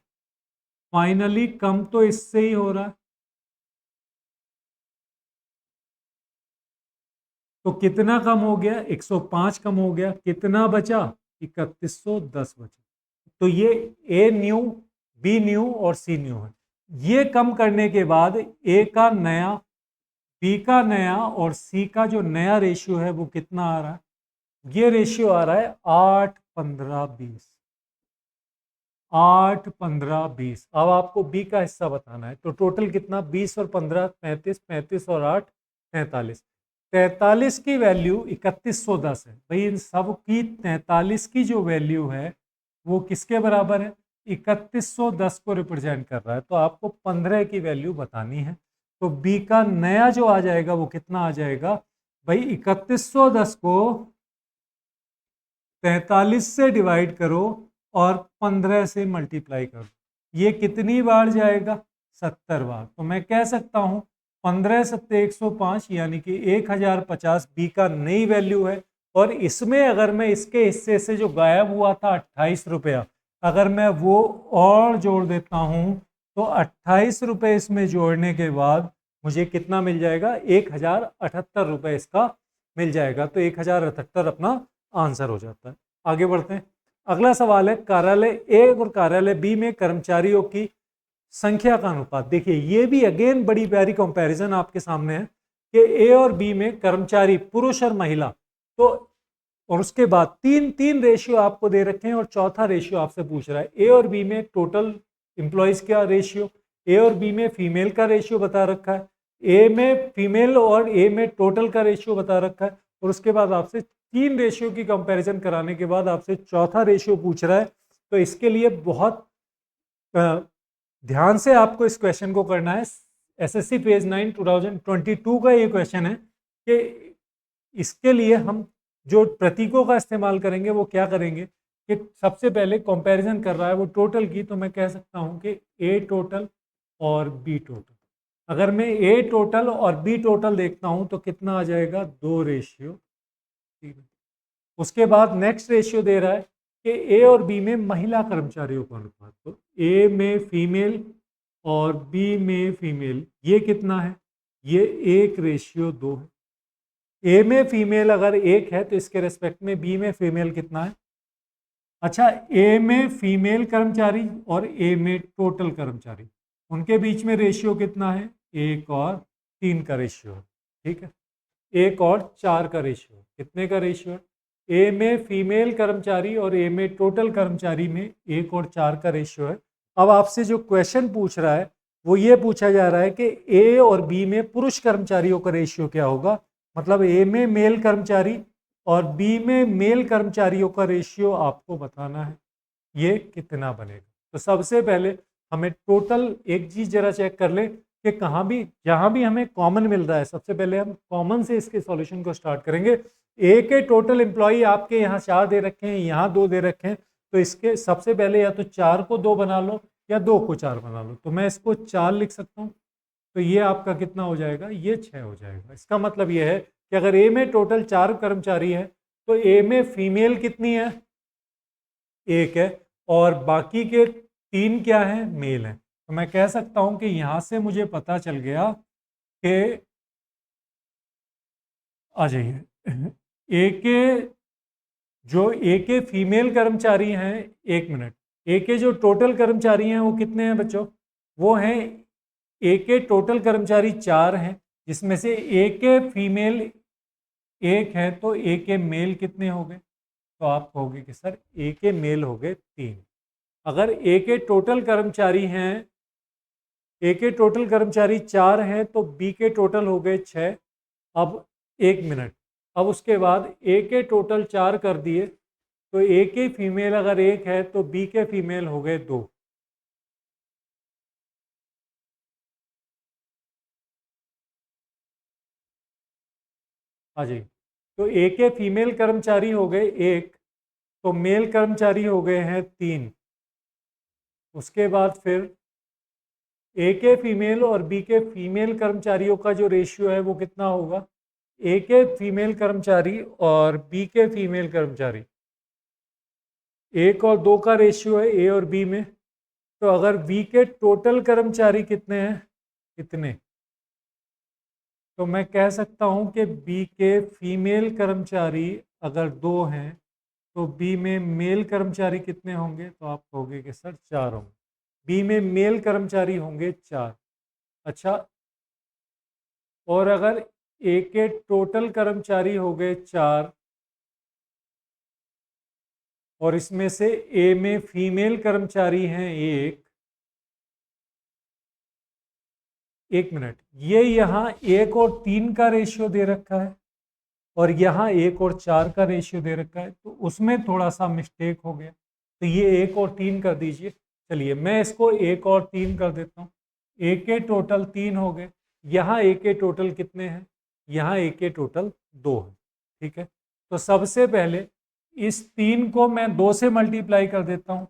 फाइनली कम तो इससे ही हो रहा है। तो कितना कम हो गया? 105 कम हो गया। कितना बचा? 3110 बचा। तो ये ए न्यू, बी न्यू और सी न्यू है। ये कम करने के बाद ए का नया, बी का नया और सी का जो नया रेशियो है वो कितना आ रहा है? ये रेशियो आ रहा है 8:15:20। 8:15:20। अब आपको बी का हिस्सा बताना है। तो टोटल कितना? 20 और 15 35, 35 और 8 43। 43 की वैल्यू 3110 है। भाई इन सब की 43 की जो वैल्यू है वो किसके बराबर है? 3110 को रिप्रेजेंट कर रहा है। तो आपको 15 की वैल्यू बतानी है। तो बी का नया जो आ जाएगा वो कितना आ जाएगा? भाई 3110 को 43 से डिवाइड करो और 15 से मल्टीप्लाई करो। ये कितनी बार जाएगा? 70 बार। तो मैं कह सकता हूं 15 सत्ते 105, यानी कि 1050 बी का नई वैल्यू है। और इसमें अगर मैं इसके हिस्से से जो गायब हुआ था 28 रुपया, अगर मैं वो और जोड़ देता हूं तो 28 रुपये इसमें जोड़ने के बाद मुझे कितना मिल जाएगा? 1078 रुपये इसका मिल जाएगा। तो 1078 अपना आंसर हो जाता है। आगे बढ़ते हैं। अगला सवाल है, कार्यालय ए और कार्यालय बी में कर्मचारियों की संख्या का अनुपात। देखिए ये भी अगेन बड़ी प्यारी कंपैरिजन आपके सामने है कि ए और बी में कर्मचारी पुरुष और महिला, तो और उसके बाद तीन तीन रेशियो आपको दे रखे हैं और चौथा रेशियो आपसे पूछ रहा है। ए और बी में टोटल इंप्लॉइज का रेशियो, ए और बी में फीमेल का रेशियो बता रखा है, ए में फीमेल और ए में टोटल का रेशियो बता रखा है, और उसके बाद आपसे तीन रेशियो की कंपैरिजन कराने के बाद आपसे चौथा रेशियो पूछ रहा है। तो इसके लिए बहुत ध्यान से आपको इस क्वेश्चन को करना है। एसएससी फेज 9 2022 का ये क्वेश्चन है कि इसके लिए हम जो प्रतीकों का इस्तेमाल करेंगे वो क्या करेंगे कि सबसे पहले कंपैरिजन कर रहा है वो टोटल की, तो मैं कह सकता हूं कि ए टोटल और बी टोटल। अगर मैं ए टोटल और बी टोटल देखता हूं तो कितना आ जाएगा? 2:3। उसके बाद नेक्स्ट रेशियो दे रहा है कि ए और बी में महिला कर्मचारियों का अनुपात। तो ए में फीमेल और बी में फीमेल, ये कितना है? ये 1:2 है। ए में फीमेल अगर 1 है तो इसके रेस्पेक्ट में बी में फीमेल कितना है? अच्छा, ए में फीमेल कर्मचारी और ए में टोटल कर्मचारी, उनके बीच में रेशियो कितना है? 1 और 3 का रेशियो है। ठीक है, 1 और 4 का रेशियो। कितने का रेशियो है? ए में फीमेल कर्मचारी और ए में टोटल कर्मचारी में 1 और 4 का रेशियो है। अब आपसे जो क्वेश्चन पूछ रहा है वो ये पूछा जा रहा है कि ए और बी में पुरुष कर्मचारियों का रेशियो क्या होगा। मतलब ए में मेल कर्मचारी और बी में मेल कर्मचारियों का रेशियो आपको बताना है, ये कितना बनेगा। तो सबसे पहले हमें टोटल एक चीज जरा चेक कर ले कि कहाँ भी जहाँ भी हमें कॉमन मिल रहा है, सबसे पहले हम कॉमन से इसके सॉल्यूशन को स्टार्ट करेंगे। ए के टोटल एम्प्लॉई आपके यहाँ 4 दे रखे हैं, यहाँ 2 दे रखे हैं, तो इसके सबसे पहले या तो 4 को 2 बना लो या 2 को 4 बना लो। तो मैं इसको 4 लिख सकता हूँ, तो ये आपका कितना हो जाएगा? ये 6 हो जाएगा। इसका मतलब ये है कि अगर ए में टोटल 4 कर्मचारी है तो ए में फीमेल कितनी है? 1 है, और बाकी के 3 क्या है? मेल है। तो मैं कह सकता हूं कि यहां से मुझे पता चल गया कि आ जाइए ए के जो ए के फीमेल कर्मचारी हैं, 1 मिनट, ए के जो टोटल कर्मचारी हैं वो कितने हैं बच्चों? वो हैं, ए के टोटल कर्मचारी 4 हैं, जिसमें से ए के फीमेल 1 है, तो ए के मेल कितने हो गए? तो आप कहोगे कि सर ए के मेल हो गए 3। अगर ए के टोटल कर्मचारी हैं, ए के टोटल कर्मचारी 4 हैं, तो बी के टोटल हो गए 6। अब 1 मिनट, अब उसके बाद ए के टोटल 4 कर दिए, तो ए के फीमेल अगर 1 है तो बी के फीमेल हो गए 2। हाँ जी, तो ए के फीमेल कर्मचारी हो गए 1, तो मेल कर्मचारी हो गए हैं 3। उसके बाद फिर ए के फीमेल और बी के फीमेल कर्मचारियों का जो रेशियो है वो कितना होगा? ए के फीमेल कर्मचारी और बी के फीमेल कर्मचारी, 1 और 2 का रेशियो है ए और बी में। तो अगर बी के टोटल कर्मचारी कितने हैं? कितने? तो मैं कह सकता हूं कि बी के फीमेल कर्मचारी अगर 2 हैं तो बी में मेल कर्मचारी कितने होंगे? तो आप कहोगे कि सर 4 होंगे। बी में मेल कर्मचारी होंगे 4। अच्छा, और अगर ए के टोटल कर्मचारी हो गए 4 और इसमें से ए में फीमेल कर्मचारी हैं 1 मिनट, ये यहाँ 1 और 3 का रेशियो दे रखा है और यहाँ 1 और 4 का रेशियो दे रखा है, तो उसमें थोड़ा सा मिस्टेक हो गया। तो ये 1 और 3 कर दीजिए। चलिए मैं इसको 1 और 3 कर देता हूँ। ए के टोटल 3 हो गए, यहाँ ए के टोटल कितने हैं? यहाँ ए के टोटल 2 है। ठीक है, तो सबसे पहले इस 3 को मैं 2 से मल्टीप्लाई कर देता हूँ,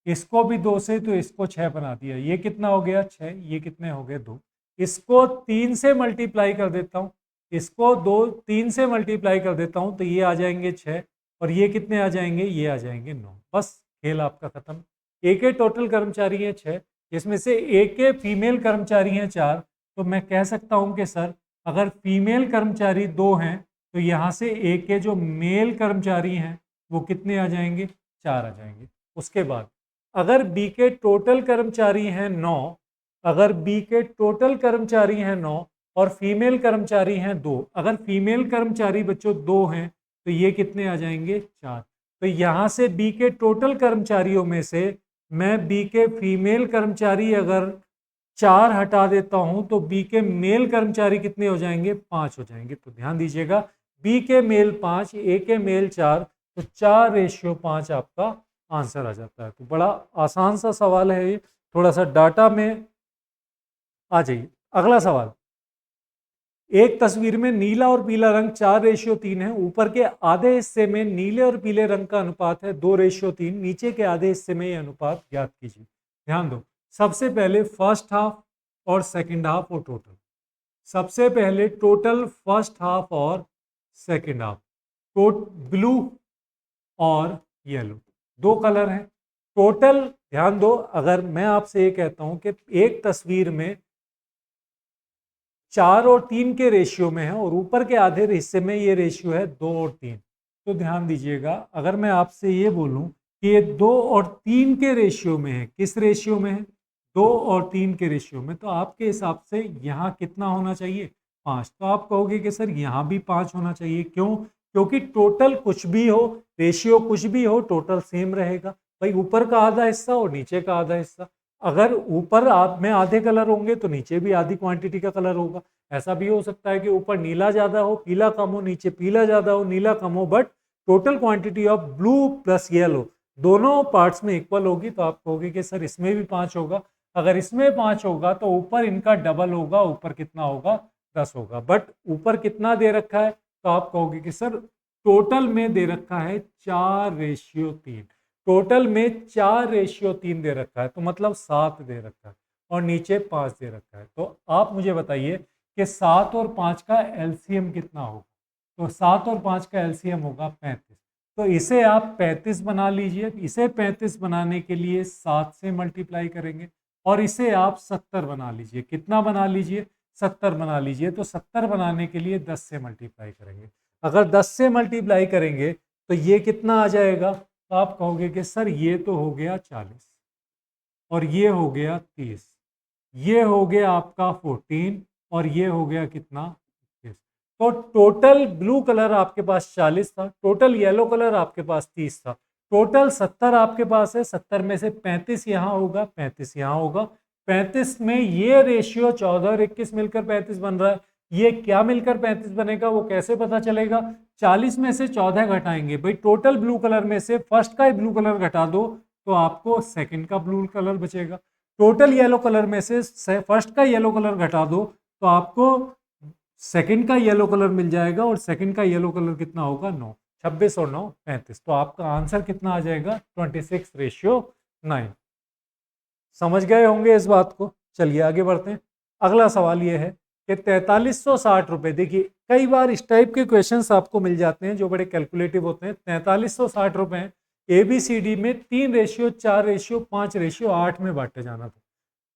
इसको भी 2 से, तो इसको 6 बना दिया। ये कितना हो गया? 6। ये कितने हो गए? 2। इसको 3 से मल्टीप्लाई कर देता हूँ, इसको 3 से मल्टीप्लाई कर देता हूँ, तो ये आ जाएंगे 6 और ये कितने आ जाएंगे? ये आ जाएंगे 9। बस खेल आपका खत्म। ए के टोटल कर्मचारी हैं 6, जिसमें से ए के फीमेल कर्मचारी हैं 4। तो मैं कह सकता हूँ कि सर अगर फीमेल कर्मचारी 2 हैं तो यहाँ से ए के जो मेल कर्मचारी हैं वो कितने आ जाएंगे? 4 आ जाएंगे। उसके बाद अगर बी के टोटल कर्मचारी हैं 9, अगर बी के टोटल कर्मचारी हैं 9 और फीमेल कर्मचारी हैं 2, अगर फीमेल कर्मचारी बच्चों 2 हैं तो ये कितने आ जाएंगे? 4। तो यहाँ से बी के टोटल कर्मचारियों में से मैं बी के फीमेल कर्मचारी अगर 4 हटा देता हूँ तो बी के मेल कर्मचारी कितने हो जाएंगे? 5 हो जाएंगे। तो ध्यान दीजिएगा, बी के मेल 5, ए के मेल 4, तो 4:5 आपका आंसर आ जाता है। तो बड़ा आसान सा सवाल है ये, थोड़ा सा डाटा में आ जाइए। अगला सवाल, एक तस्वीर में नीला और पीला रंग 4:3 है। ऊपर के आधे हिस्से में नीले और पीले रंग का अनुपात है 2:3। नीचे के आधे हिस्से में यह अनुपात ज्ञात कीजिए। ध्यान दो, सबसे पहले फर्स्ट हाफ और सेकंड हाफ और टोटल। सबसे पहले टोटल फर्स्ट हाफ और सेकंड हाफ। टोट ब्लू और येलो, दो कलर हैं टोटल। ध्यान दो, अगर मैं आपसे ये कहता हूं कि एक तस्वीर में 4 और 3 के रेशियो में है और ऊपर के आधे हिस्से में ये रेशियो है 2 और 3, तो ध्यान दीजिएगा, अगर मैं आपसे ये बोलूं कि ये 2 और 3 के रेशियो में है, किस रेशियो में है? 2 और 3 के रेशियो में, तो आपके हिसाब से यहाँ कितना होना चाहिए? 5। तो आप कहोगे कि सर यहाँ भी 5 होना चाहिए, क्यों? क्योंकि टोटल कुछ भी हो, रेशियो कुछ भी हो, टोटल सेम रहेगा भाई, ऊपर का आधा हिस्सा और नीचे का आधा हिस्सा। अगर ऊपर आप में आधे कलर होंगे तो नीचे भी आधी क्वांटिटी का कलर होगा। ऐसा भी हो सकता है कि ऊपर नीला ज्यादा हो पीला कम हो, नीचे पीला ज्यादा हो नीला कम हो, but total quantity of blue plus yellow दोनों पार्ट्स में इक्वल होगी। तो आप कहोगे कि सर इसमें भी 5 होगा। अगर इसमें 5 होगा तो ऊपर इनका डबल होगा, ऊपर कितना होगा? 10 होगा। बट ऊपर कितना दे रखा है? तो आप कहोगे कि सर टोटल में दे रखा है 4:3। टोटल में 4:3 दे रखा है, तो मतलब 7 दे रखा है और नीचे 5 दे रखा है। तो आप मुझे बताइए कि 7 और 5 का एलसीएम कितना होगा? तो 7 और 5 का एलसीएम होगा 35। तो इसे आप 35 बना लीजिए। इसे 35 बनाने के लिए 7 से मल्टीप्लाई करेंगे और इसे आप 70 बना लीजिए। कितना बना लीजिए? 70 बना लीजिए। तो 70 बनाने के लिए 10 से मल्टीप्लाई करेंगे। अगर 10 से मल्टीप्लाई करेंगे तो ये कितना आ जाएगा? तो आप कहोगे कि सर ये तो हो गया 40 और ये हो गया 30, ये हो गया आपका 14 और ये हो गया कितना? 21। तो टोटल ब्लू कलर आपके पास 40 था, टोटल येलो कलर आपके पास 30 था, टोटल 70 आपके पास है। 70 में से 35 यहाँ होगा, 35 यहाँ होगा। 35 में ये रेशियो 14 और 21 मिलकर 35 बन रहा है। ये क्या मिलकर 35 बनेगा वो कैसे पता चलेगा? 40 में से 14 घटाएंगे भाई, टोटल ब्लू कलर में से फर्स्ट का ब्लू कलर घटा दो तो आपको सेकंड का ब्लू कलर बचेगा। टोटल येलो कलर में से फर्स्ट का येलो कलर घटा दो तो आपको सेकंड का येलो कलर मिल जाएगा और सेकंड का येलो कलर कितना होगा? 9। 26 और 9 35। तो आपका आंसर कितना आ जाएगा? 26:9। समझ गए होंगे इस बात को। चलिए आगे बढ़ते हैं। अगला सवाल यह है कि 4360 रुपए। देखिए कई बार इस टाइप के क्वेश्चंस आपको मिल जाते हैं जो बड़े कैलकुलेटिव होते हैं। 4360 रुपए ABCD में 3:4:5:8 में बांटे जाना था।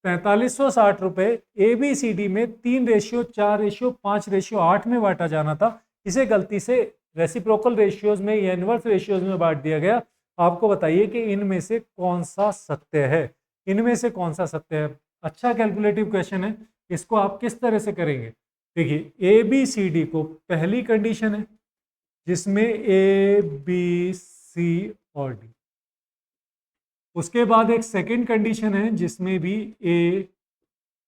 4360 रुपए ABCD में 3:4:5:8 में बांटा जाना था। इसे गलती से रेसिप्रोकल रेशियोज में या इनवर्स रेशियोज में बांट दिया गया। आपको बताइए कि इनमें से कौन सा सत्य है? इनमें से कौन सा सत्य है? अच्छा कैलकुलेटिव क्वेश्चन है। इसको आप किस तरह से करेंगे? देखिए ABCD को पहली कंडीशन है जिसमें ABC और D, उसके बाद एक सेकंड कंडीशन है जिसमें भी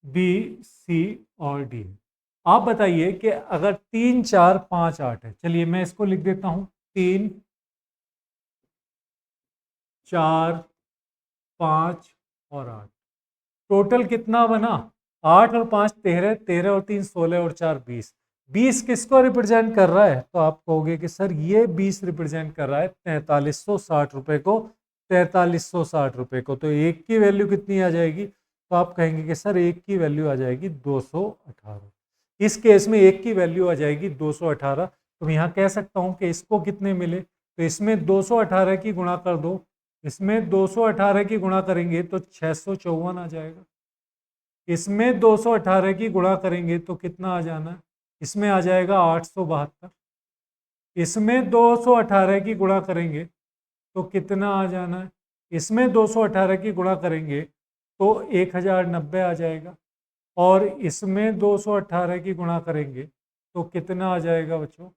ABC और D है। आप बताइए कि अगर 3 4 5 8 है, चलिए मैं इसको लिख देता हूं 3 4 5 और 8, टोटल कितना बना? 8 और 5 13, 13 और 3 16 और 4 20। 20 किसको रिप्रेजेंट कर रहा है? तो आप कहोगे कि सर ये 20 रिप्रेजेंट कर रहा है 4360 रुपए को। 4360 रुपए को, तो एक की वैल्यू कितनी आ जाएगी? तो आप कहेंगे कि सर एक की वैल्यू आ जाएगी 218। इस केस में एक की वैल्यू आ जाएगी 218। तो मैं यहाँ कह सकता हूँ कि इसको कितने मिले? तो इसमें 218 की गुणा कर दो, इसमें 218 की गुणा करेंगे तो 654 आ जाएगा। इसमें 218 की गुणा करेंगे तो कितना आ जाना है? इसमें आ जाएगा 872। इसमें 218 की गुणा करेंगे तो कितना आ जाना है? इसमें 218 की गुणा करेंगे तो 1090 आ जाएगा और इसमें 218 की गुणा करेंगे तो कितना आ जाएगा बच्चों?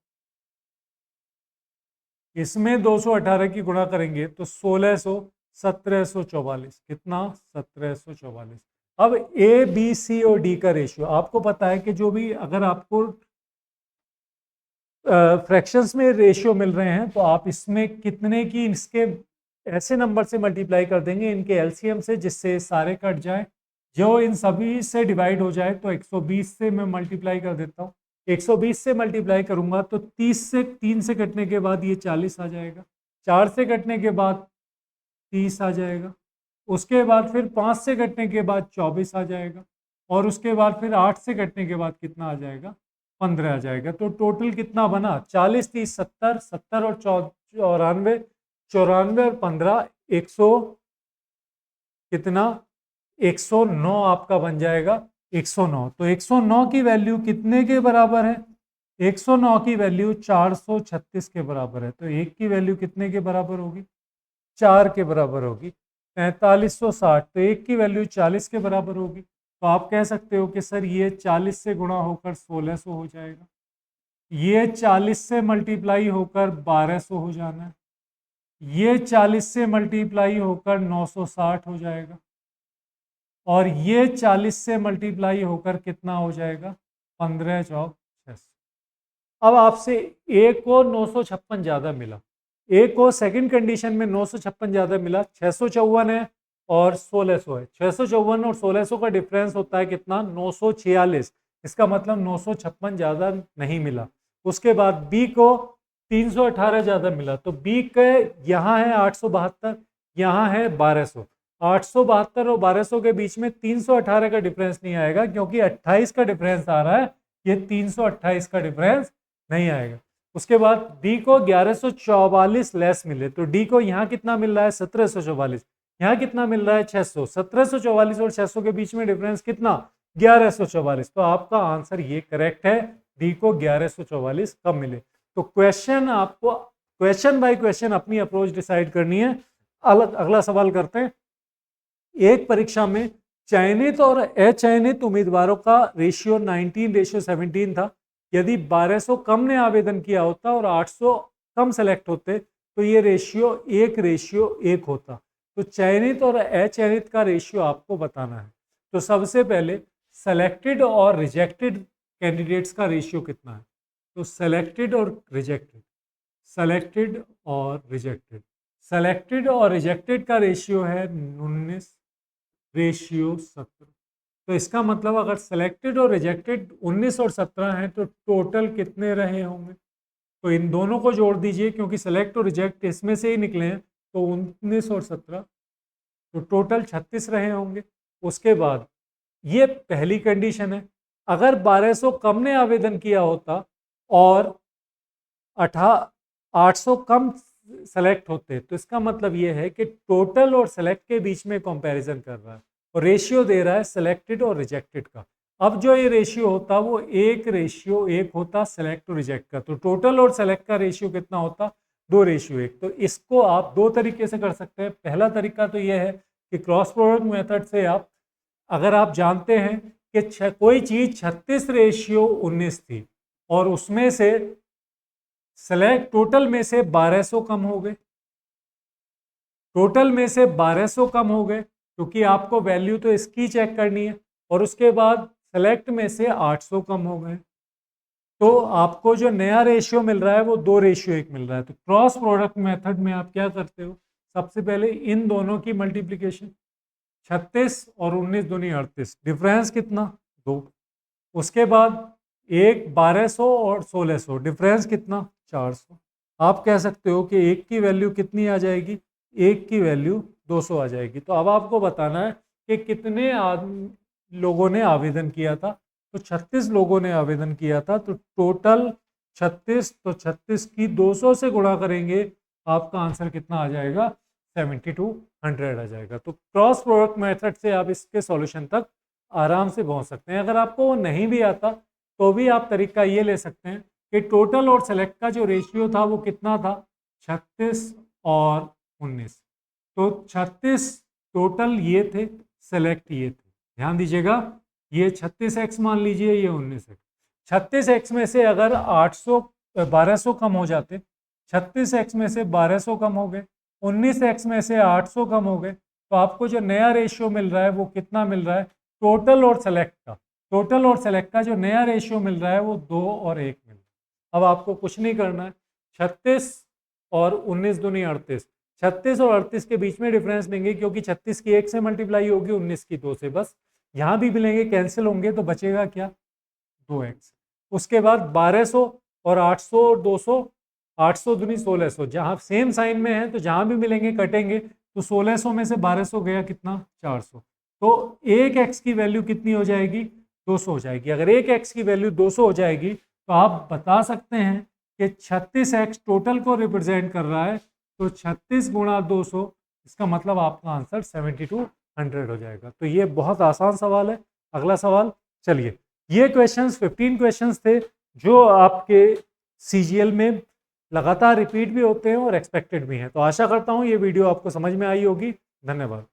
इसमें 218 की गुणा करेंगे तो 1744। कितना? 1744। अब ABC और D का रेशियो आपको पता है कि जो भी अगर आपको फ्रैक्शंस में रेशियो मिल रहे हैं तो आप इसमें कितने की इसके ऐसे नंबर से मल्टीप्लाई कर देंगे इनके एलसीएम से जिससे सारे कट जाए, जो इन सभी से डिवाइड हो जाए। तो 120 से मैं मल्टीप्लाई कर देता हूँ। 120 से मल्टीप्लाई करूंगा तो 30 से 3 से कटने के बाद ये 40 आ जाएगा, 4 से कटने के बाद 30 आ जाएगा, उसके बाद फिर 5 से कटने के बाद 24 आ जाएगा और उसके बाद फिर 8 से कटने के बाद कितना आ जाएगा? 15 आ जाएगा। तो टोटल कितना बना, 40 30 70, 70 और 94, 94 और 15 100 कितना, 109 आपका बन जाएगा 109। तो 109 की वैल्यू कितने के बराबर है, 109 की वैल्यू 436 के बराबर है। तो एक की वैल्यू कितने के बराबर होगी, 4 के बराबर होगी। 4560, तो एक की वैल्यू 40 के बराबर होगी। तो आप कह सकते हो कि सर ये 40 से गुणा होकर 1600 हो जाएगा, ये 40 से मल्टीप्लाई होकर 1200 हो जाना है, ये 40 से मल्टीप्लाई होकर 960 हो जाएगा, और ये 40 से मल्टीप्लाई होकर कितना हो जाएगा, 15 चौक 600। अब आपसे ए को 956 ज़्यादा मिला, ए को सेकंड कंडीशन में 956 ज़्यादा मिला, 654 है और 1600 है। 654 और 1600 का डिफरेंस होता है कितना, 946। इसका मतलब 956 ज़्यादा नहीं मिला। उसके बाद बी को 318 ज़्यादा मिला, तो बी के यहाँ है 872, यहाँ है 1200। 872 और 1200 के बीच में 318 का डिफरेंस नहीं आएगा, क्योंकि 28 का डिफरेंस आ रहा है, ये 328 का डिफरेंस नहीं आएगा। उसके बाद डी को 1144 लेस मिले, तो डी को यहाँ कितना मिल रहा है, 1744, यहाँ कितना मिल रहा है, 600। 1744 और 600 के बीच में डिफरेंस कितना, 1144। तो आपका आंसर ये करेक्ट है, डी को 1144 कब मिले। तो क्वेश्चन आपको क्वेश्चन बाय क्वेश्चन अपनी अप्रोच डिसाइड करनी है। अगला सवाल करते हैं। एक परीक्षा में चयनित और अचयनित उम्मीदवारों का रेशियो 19:17 था। यदि 1200 कम ने आवेदन किया होता और 800 कम सेलेक्ट होते तो ये रेशियो 1:1 होता। तो चयनित और अचयनित का रेशियो आपको बताना है। तो सबसे पहले सेलेक्टेड और रिजेक्टेड कैंडिडेट्स का रेशियो कितना है। तो सेलेक्टेड और रिजेक्टेड, सेलेक्टेड और रिजेक्टेड, सेलेक्टेड और रिजेक्टेड का रेशियो है 19:17। तो इसका मतलब अगर सेलेक्टेड और रिजेक्टेड 19 और 17 हैं तो टोटल कितने रहे होंगे। तो इन दोनों को जोड़ दीजिए, क्योंकि सेलेक्ट और रिजेक्ट इसमें से ही निकले हैं। तो 19 और 17, तो टोटल 36 रहे होंगे। उसके बाद ये पहली कंडीशन है। अगर 1200 कम ने आवेदन किया होता और 800 कम सेलेक्ट होते, तो इसका मतलब ये है कि टोटल और सेलेक्ट के बीच में कंपैरिजन कर रहा है और रेशियो दे रहा है सेलेक्टेड और रिजेक्टेड का। अब जो ये रेशियो होता वो 1:1 होता सेलेक्ट और रिजेक्ट का। तो टोटल और सेलेक्ट का रेशियो कितना होता, 2:1। तो इसको आप दो तरीके से कर सकते हैं। पहला तरीका तो ये है कि क्रॉस प्रोडक्ट मेथड से आप, अगर आप जानते हैं कि कोई चीज़ 36:19 थी और उसमें से सेलेक्ट टोटल में से 1200 कम हो गए, टोटल में से 1200 कम हो गए, क्योंकि आपको वैल्यू तो इसकी चेक करनी है, और उसके बाद सेलेक्ट में से 800 कम हो गए, तो आपको जो नया रेशियो मिल रहा है वो 2:1 मिल रहा है। तो क्रॉस प्रोडक्ट मेथड में आप क्या करते हो, सबसे पहले इन दोनों की मल्टीप्लिकेशन, 36 और 19 दूनी 38, डिफरेंस कितना, 2। उसके बाद 1200 और 1600, डिफरेंस कितना, 400। आप कह सकते हो कि एक की वैल्यू कितनी आ जाएगी, एक की वैल्यू 200 आ जाएगी। तो अब आपको बताना है कि कितने लोगों ने आवेदन किया था। तो 36 लोगों ने आवेदन किया था, तो टोटल 36, तो 36 की 200 से गुणा करेंगे, आपका आंसर कितना आ जाएगा, 7200 आ जाएगा। तो क्रॉस प्रोडक्ट मेथड से आप इसके सॉल्यूशन तक आराम से पहुंच सकते हैं। अगर आपको वो नहीं भी आता तो भी आप तरीका ये ले सकते हैं कि टोटल और सेलेक्ट का जो रेशियो था वो कितना था, 36 और 19। तो 36 टोटल ये थे, सेलेक्ट ये थे। ध्यान दीजिएगा, ये 36x मान लीजिए, ये 19x। 36x में से अगर 1200 कम हो जाते, 36x में से 1200 कम हो गए, 19x में से 800 कम हो गए, तो आपको जो नया रेशियो मिल रहा है वो कितना मिल रहा है, टोटल और सेलेक्ट का, टोटल और सेलेक्ट का जो नया रेशियो मिल रहा है वो 2 और 1 मिल रहा है। अब आपको कुछ नहीं करना है, 36 और 19 दूनी 38, 36 और 38 के बीच में डिफरेंस लेंगे, क्योंकि 36 की 1 से मल्टीप्लाई होगी, 19 की 2 से, बस यहाँ भी मिलेंगे, कैंसिल होंगे, तो बचेगा क्या, 2x। उसके बाद 1200 और 800 और 200, 800 दूनी 1600, जहाँ सेम साइन में है तो जहाँ भी मिलेंगे कटेंगे, तो 1600 में से 1200 गया कितना, 400। तो एक x की वैल्यू कितनी हो जाएगी, 200 हो जाएगी। अगर एक x की वैल्यू 200 हो जाएगी तो आप बता सकते हैं कि 36x टोटल को रिप्रेजेंट कर रहा है, तो 36 गुणा 200, इसका मतलब आपका आंसर 7200 हो जाएगा। तो ये बहुत आसान सवाल है। अगला सवाल, चलिए, ये क्वेश्चंस 15 क्वेश्चंस थे जो आपके CGL में लगातार रिपीट भी होते हैं और एक्सपेक्टेड भी हैं। तो आशा करता हूँ ये वीडियो आपको समझ में आई होगी। धन्यवाद।